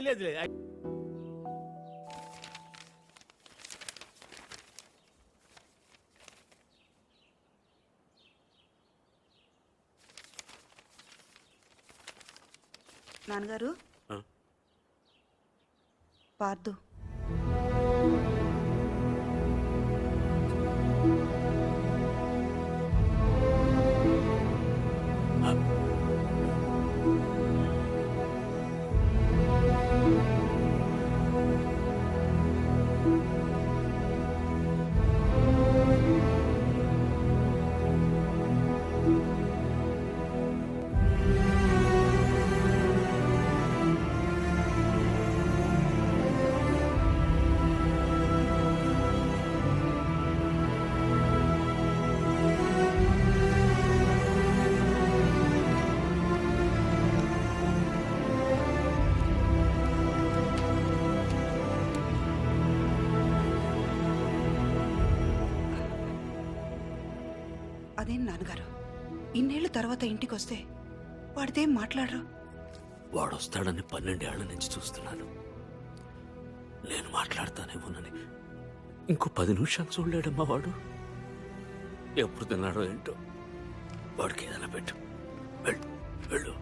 లేదు. నాన్నగారు పార్దు అదేం నాన్నగారు ఇన్నేళ్ల తర్వాత ఇంటికి వస్తే వాడితేం మాట్లాడరు. వాడొస్తాడని 12 ఏళ్ల నుంచి చూస్తున్నాను. నేను మాట్లాడతానేమోనని ఇంకో 10 నిమిషాలు చూడలేడమ్మా వాడు. ఎప్పుడు తిన్నాడో ఏంటో. వాడికి ఏదైనా పెట్టు. వెళ్ళు వెళ్ళు.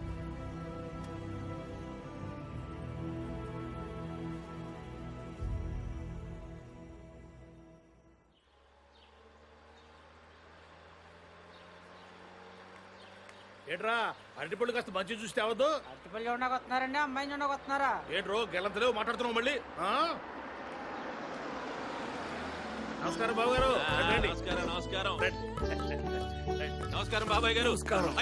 ఏట్రా అరటిపళ్ళు కాస్త మంచి చూస్తే అవద్దు. అరటిపళ్ళు చూడడానికి వస్తున్నారండి, అమ్మాయిని చూడడానికి వస్తున్నారా? ఏట్రో గెలంతలేవు మాట్లాడుతున్నావు మళ్ళీ. నమస్కారం బాబు గారు. నమస్కారం నమస్కారం బాబాయ్ గారు.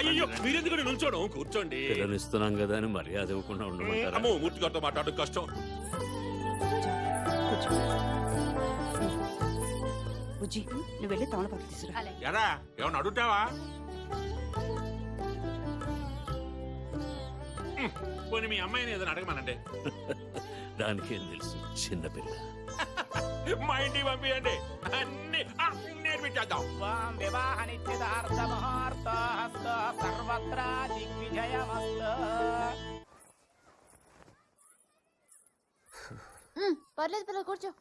అయ్యో మీరెందుకు నిల్చోడం? కూర్చోండి. పిల్లనిస్తున్నాం కదా అని మర్యాద ఇవ్వకుండా ఉండమంటారా? అమ్మో మూర్తి గారితో మాట్లాడడం కష్టం. బుజ్జి నువ్వు వెళ్ళి తమలపాకు తీసుకురా. ఎరా ఏమన్నా అడుగుతావా? పోనీ మీ అమ్మాయిని ఏదైనా అడగమనండి. దానికేం తెలుసు, చిన్నపిల్ల. మా ఇంటికి పంపించండి, అన్ని నేర్పించేద్దాం. వివాహ నిశ్చితార్థ ముహూర్త సర్వత్రా దిగ్విజయమస్తు. పర్లేదు పిల్లలు కూర్చో.